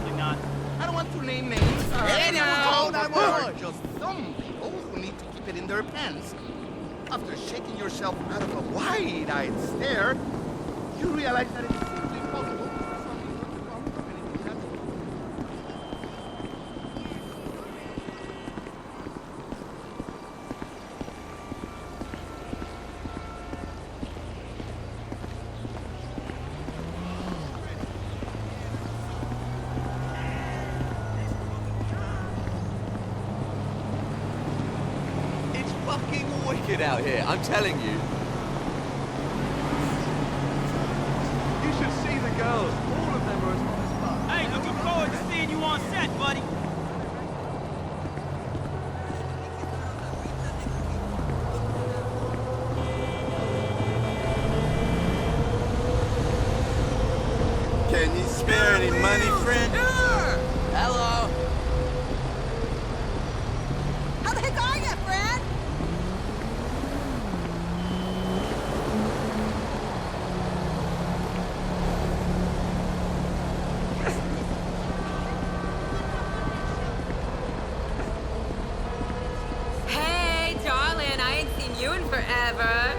Probably not. I don't want to name names. Hey, now! There are just some people who need to keep it in their pants. After shaking yourself out of a wide-eyed stare, you realize that it's simply possible for something to come from anything happening. It's fucking wicked out here, I'm telling you. You should see the girls. All of them are as hot as fuck. Hey, looking forward to seeing you on set, buddy. Can you spare any money, friend? Hello. How the heck are you, Fred? Hey, darling, I ain't seen you in forever.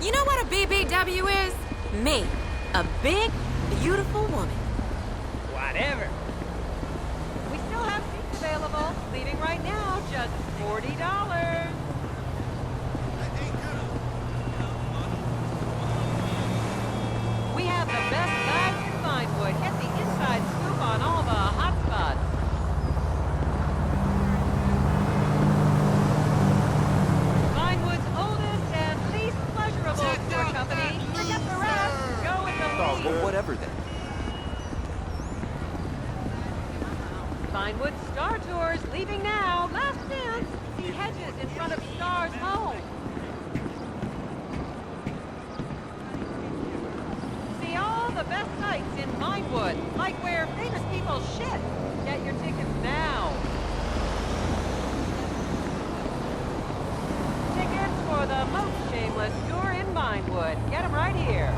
You know what a BBW is? Me. A big, beautiful woman. Whatever. We still have seats available. Leaving right now, just $40. We have the best guides in Vinewood. Get the inside scoop on all the hot spots. Vinewood's oldest and least pleasurable tour company. Forget the rest. Go with the Oh, lead. well, whatever then. Vinewood Star Tours leaving now. Last chance. See hedges in front of Star's home. See all the best sights in Vinewood, like where famous people shit. Get your tickets now. Tickets for the most shameless tour in Vinewood. Get them right here.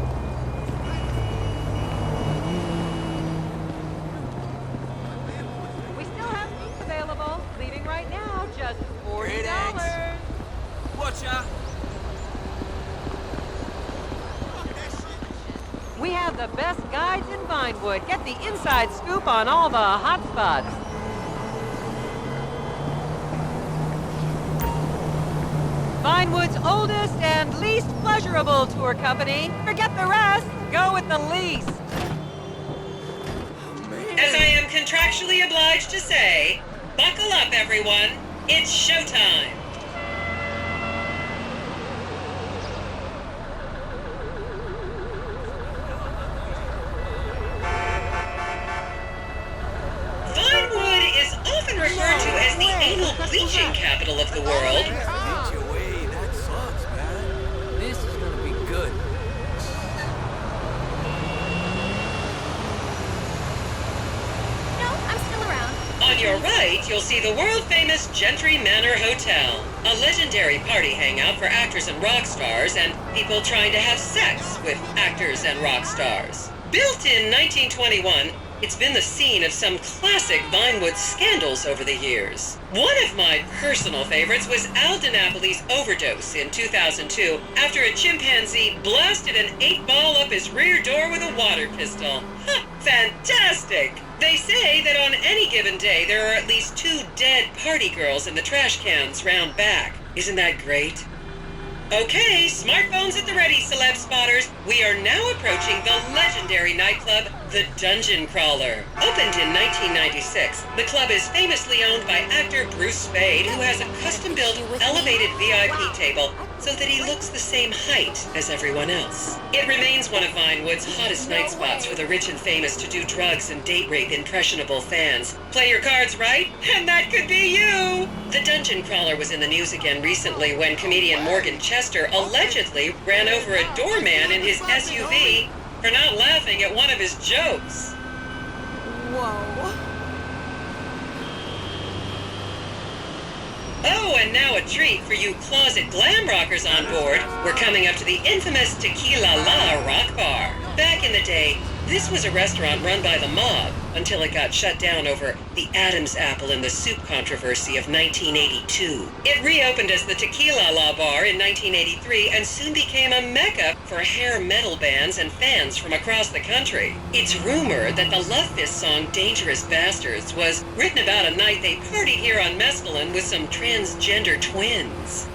We still have seats available. Leaving right now, just $40. Watch out. We have the best guides in Vinewood. Get the inside scoop on all the hot spots. Vinewood's oldest and least pleasurable tour company. Forget the rest. Go with the least. As I am contractually obliged to say, buckle up, everyone. It's showtime. Vinewood is often referred to as the anal bleaching capital of the world. Joey, that sucks, man. This is gonna be good. No, I'm still around. On your right, you'll see the world-famous Gentry Manor Hotel, a legendary party hangout for actors and rock stars and people trying to have sex with actors and rock stars. Built in 1921, it's been the scene of some classic Vinewood scandals over the years. One of my personal favorites was Al DiNapoli's overdose in 2002 after a chimpanzee blasted an 8-ball up his rear door with a water pistol. Ha! Fantastic! They say that on any given day there are at least 2 dead party girls in the trash cans round back. Isn't that great? Okay, smartphones at the ready, celeb spotters. We are now approaching the legendary nightclub, the Dungeon Crawler. Opened in 1996, the club is famously owned by actor Bruce Spade, who has a custom-built elevated VIP table so that he looks the same height as everyone else. It remains one of Vinewood's hottest night spots for the rich and famous to do drugs and date rape impressionable fans. Play your cards right, and that could be you! The Dungeon Crawler was in the news again recently when comedian Morgan Chester allegedly ran over a doorman in his SUV for not laughing at one of his jokes. Whoa. Oh, and now a treat for you closet glam rockers on board. We're coming up to the infamous Tequila La Rock Bar. Back in the day, this was a restaurant run by the mob until it got shut down over the Adam's apple in the soup controversy of 1982. It reopened as the Tequila La Bar in 1983 and soon became a mecca for hair metal bands and fans from across the country. It's rumored that the Love Fist song Dangerous Bastards was written about a night they partied here on Mescaline with some transgender twins.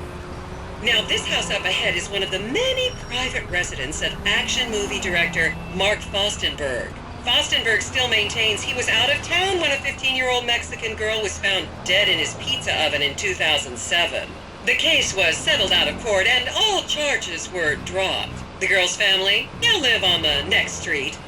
Now, this house up ahead is one of the many private residence of action movie director Mark Fostenberg. Fostenberg still maintains he was out of town when a 15-year-old Mexican girl was found dead in his pizza oven in 2007. The case was settled out of court and all charges were dropped. The girl's family now live on the next street.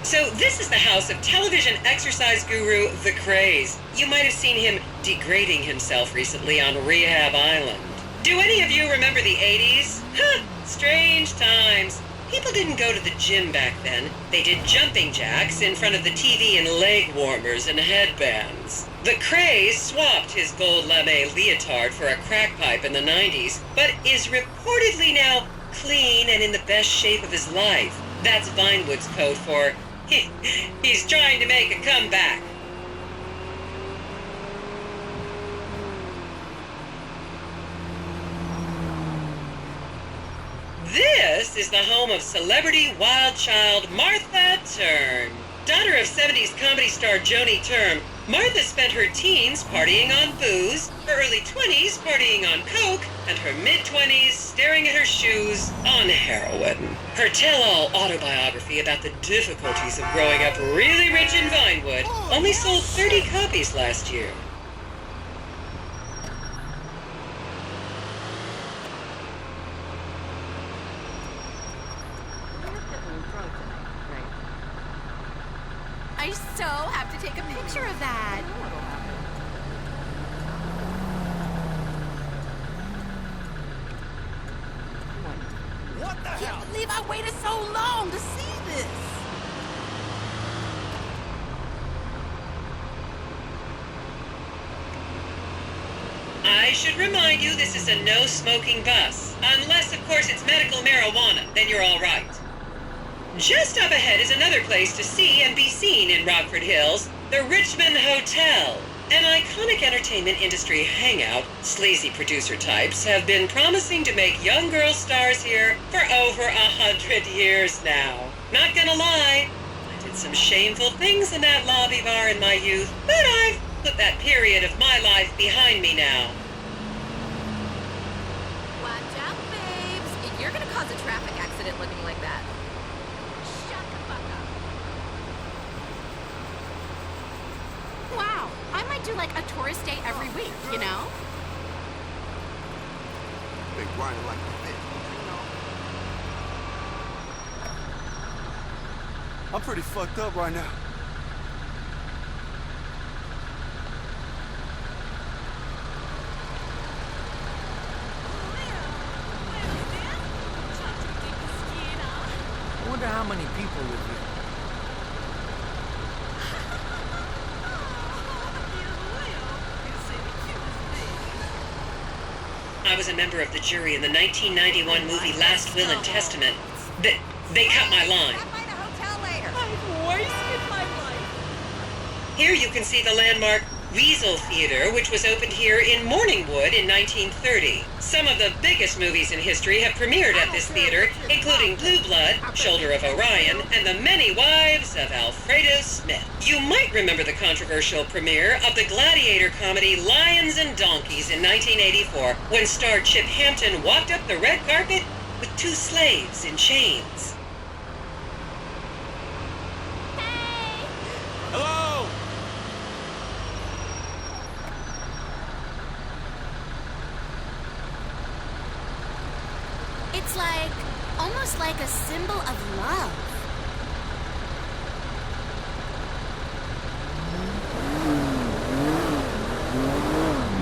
So this is the house of television exercise guru The Craze. You might have seen him degrading himself recently on Rehab Island. Do any of you remember the 80s? Huh, strange times. People didn't go to the gym back then. They did jumping jacks in front of the TV and leg warmers and headbands. The Craze swapped his gold lame leotard for a crack pipe in the 90s, but is reportedly now clean and in the best shape of his life. That's Vinewood's code for he's trying to make a comeback. This is the home of celebrity wild child Martha Turn. Daughter of 70s comedy star Joni Term, Martha spent her teens partying on booze, her early 20s partying on coke, and her mid-20s staring at her shoes on heroin. Her tell-all autobiography about the difficulties of growing up really rich in Vinewood only sold 30 copies last year. I so have to take a picture of that. What the I hell? can't believe I waited so long to see this. I should remind you this is a no-smoking bus. Unless, of course, it's medical marijuana, then you're all right. Just up ahead is another place to see and be seen in Rockford Hills, the Richmond Hotel. An iconic entertainment industry hangout, sleazy producer types have been promising to make young girl stars here for over 100 years now. Not gonna lie, I did some shameful things in that lobby bar in my youth, but I've put that period of my life behind me now. Watch out, babes. You're gonna cause a traffic accident looking like that. Shut the fuck up. Wow, I might do like a tourist day every week, you know? Been grinding like a fish, I'm pretty fucked up right now. I wonder how many people live here. I was a member of the jury in the 1991 movie Last Will and Testament. They cut my line. Stop by the hotel later. I've wasted my life. Here you can see the landmark Weasel Theater, which was opened here in Morningwood in 1930. Some of the biggest movies in history have premiered at this theater, including Blue Blood, Shoulder of Orion, and The Many Wives of Alfredo Smith. You might remember the controversial premiere of the gladiator comedy Lions and Donkeys in 1984, when star Chip Hampton walked up the red carpet with two slaves in chains. Hello? It's like, almost like a symbol of love.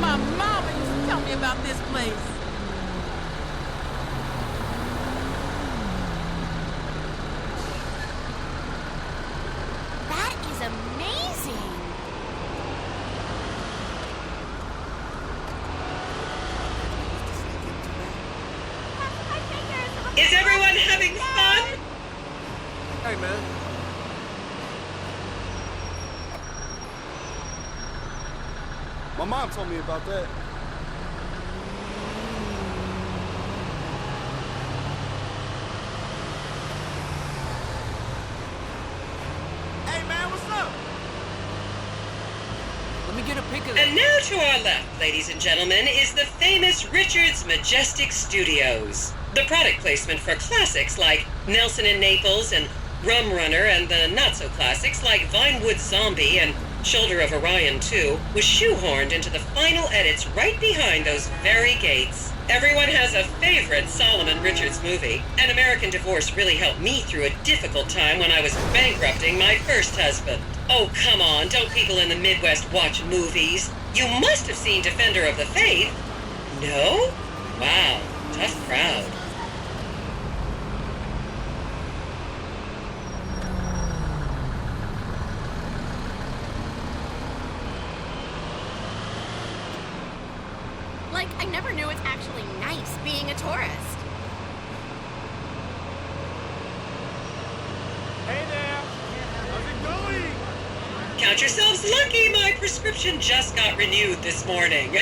My mama used to tell me about this place. That is amazing. Is everyone having fun? fun? Hey, man. My mom told me about that. Hey, man, what's up? Let me get a pic of that. And now to our left, ladies and gentlemen, is the famous Richard's Majestic Studios. The product placement for classics like Nelson and Naples and Rum Runner, and the not-so-classics like Vinewood Zombie and Shoulder of Orion 2 was shoehorned into the final edits right behind those very gates. Everyone has a favorite Solomon Richards movie, and American Divorce really helped me through a difficult time when I was bankrupting my first husband. Oh, come on, don't people in the Midwest watch movies? You must have seen Defender of the Faith. No? Wow, tough crowd. Like, I never knew it's actually nice being a tourist. Hey there. How's it going? Count yourselves lucky, my prescription just got renewed this morning. I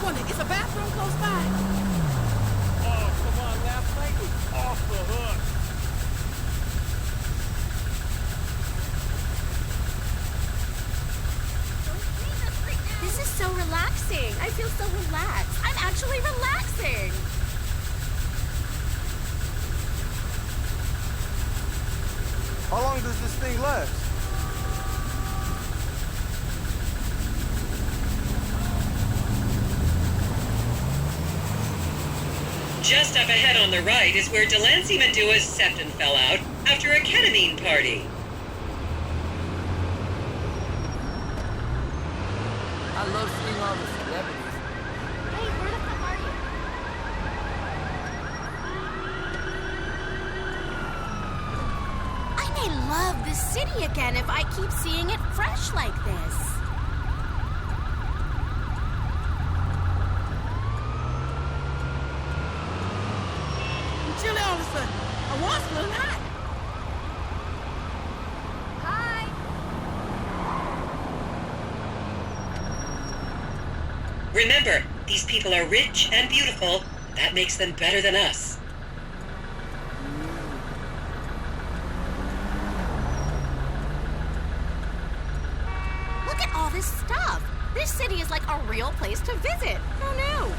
wonder, is a bathroom close by? Oh, come on, last night was off the hook. This is so relaxing. I feel so relaxed. I'm actually relaxing. How long does this thing last? Just up ahead on the right is where Delancey Medua's septon fell out after a ketamine party. I love seeing all the celebrities. Hey, where the fuck are you? I may love this city again if I keep seeing it fresh like this. I'm chilly all of a sudden. I was feeling hot. Hi. Remember, these people are rich and beautiful. That makes them better than us. Look at all this stuff. This city is like a real place to visit. Who knew?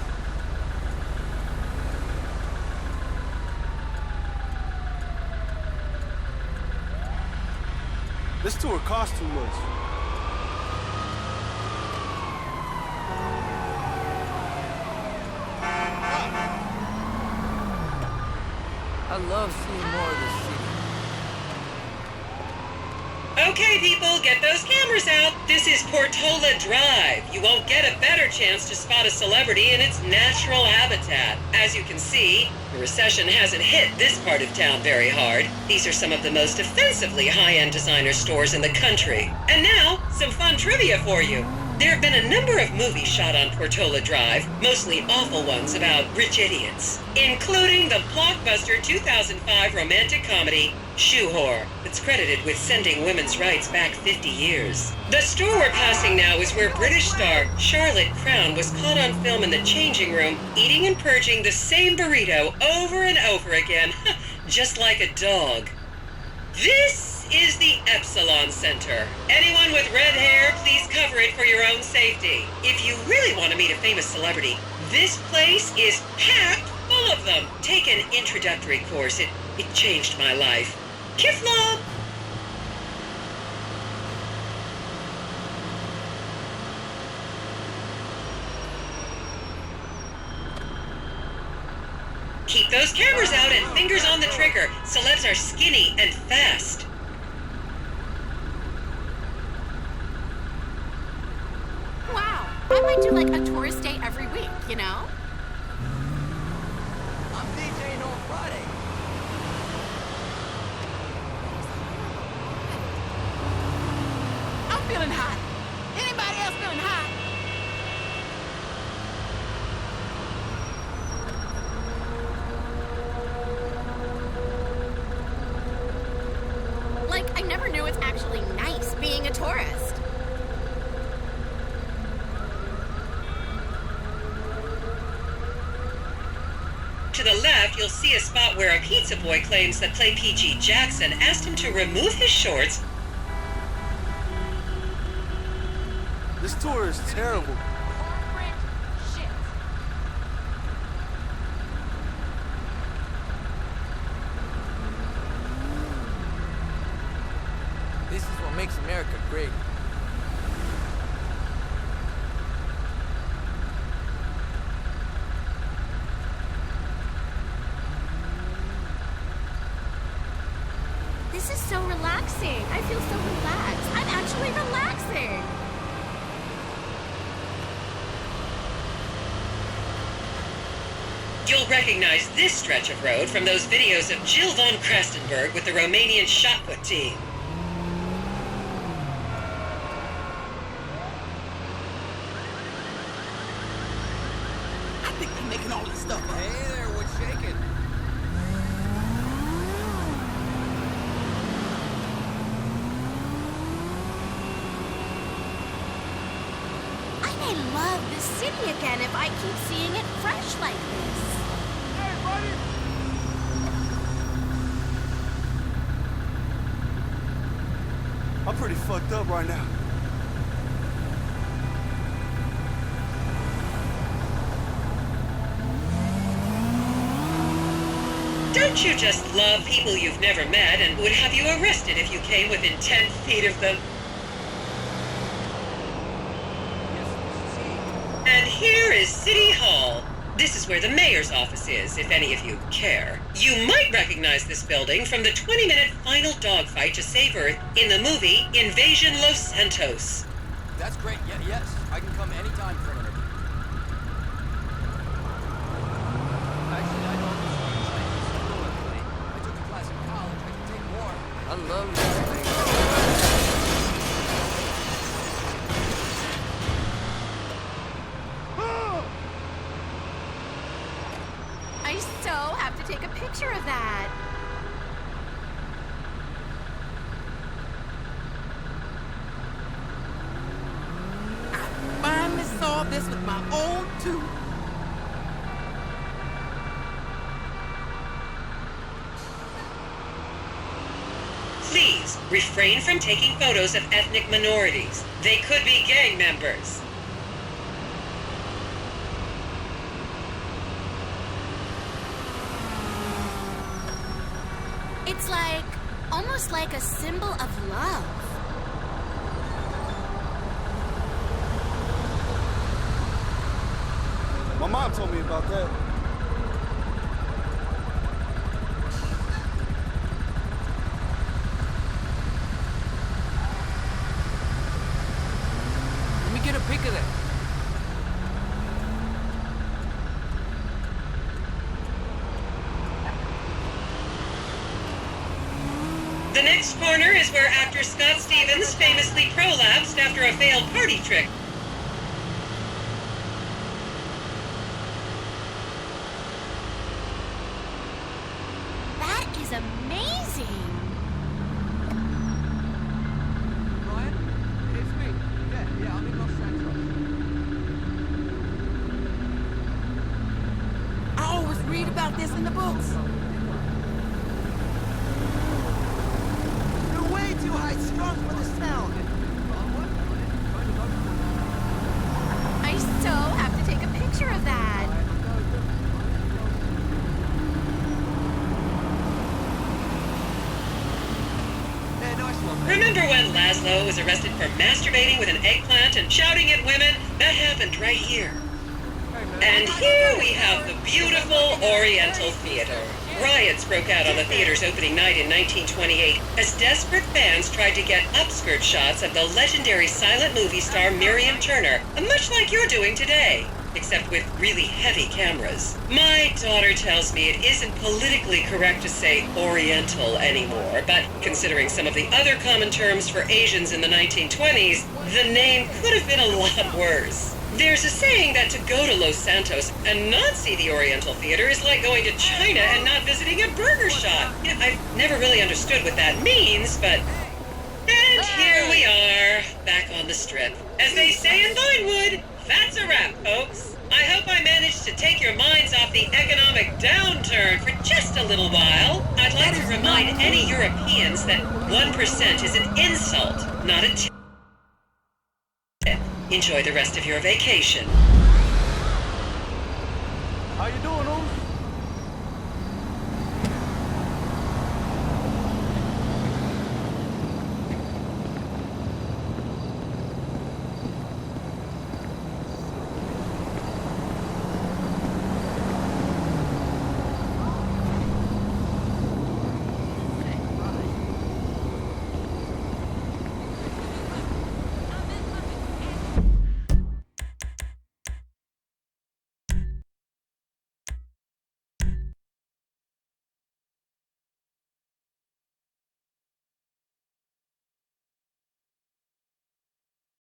This tour costs too much. I love seeing more of this city. Okay, people, get those cameras out. This is Portola Drive. You won't get a better chance to spot a celebrity in its natural habitat. As you can see, the recession hasn't hit this part of town very hard. These are some of the most offensively high-end designer stores in the country. And now, some fun trivia for you. There have been a number of movies shot on Portola Drive, mostly awful ones about rich idiots, including the blockbuster 2005 romantic comedy, Shoe Whore, that's credited with sending women's rights back 50 years. The store we're passing now is where British star Charlotte Crown was caught on film in the changing room, eating and purging the same burrito over and over again, just like a dog. This is the Epsilon Center. Anyone with red hair, please cover it for your own safety. If you really want to meet a famous celebrity, this place is packed full of them. Take an introductory course. It changed my life. Kifla! Keep those cameras out and fingers on the trigger. Celebs are skinny and fast. Wow. I might do like a tourist day every week, you know? I'm DJing on Friday. I'm feeling hot. Anybody else feeling hot? To the left, you'll see a spot where a pizza boy claims that Clay PG Jackson asked him to remove his shorts. This tour is terrible. This is what makes America great. This is so relaxing. I feel so relaxed. I'm actually relaxing. You'll recognize this stretch of road from those videos of Jill von Krastenberg with the Romanian shot put team. I think they're making all this stuff up. Hey there, what's shaking? I may love this city again if I keep seeing it fresh like this. I'm pretty fucked up right now. Don't you just love people you've never met and would have you arrested if you came within 10 feet of them? And here is City Hall. This is where the mayor's office is, if any of you care. You might recognize this building from the 20-minute final dogfight to save Earth in the movie Invasion Los Santos. That's great. Yeah, yes. I can come anytime for an interview. Actually, I don't I took a class in college. I can take more. I love this thing. I so have to take a picture of that. I finally saw this with my own two. Please refrain from taking photos of ethnic minorities. They could be gang members. It's like, almost like a symbol of love. My mom told me about that. Let me get a pic of that. The next corner is where actor Scott Stevens famously prolapsed after a failed party trick. That is amazing. Ryan? It's me. Yeah, I'm in Los Santos. I always read about this in the books. You're way too high strung for this town. I so have to take a picture of that. Hey, nice one. Remember when Laszlo was arrested for masturbating with an eggplant and shouting at women? That happened right here. And here we have the beautiful Oriental Theater. Riots broke out on the theater's opening night in 1928 as desperate fans tried to get upskirt shots of the legendary silent movie star Miriam Turner, much like you're doing today, except with really heavy cameras. My daughter tells me it isn't politically correct to say Oriental anymore, but considering some of the other common terms for Asians in the 1920s, the name could have been a lot worse. There's a saying that to go to Los Santos and not see the Oriental Theater is like going to China and not visiting a burger shop. Yeah, I've never really understood what that means, but... And here we are, back on the strip. As they say in Vinewood, that's a wrap, folks. I hope I managed to to take your minds off the economic downturn for just a little while, I'd like to remind any Europeans that 1% is an insult, not a tip. Enjoy the rest of your vacation.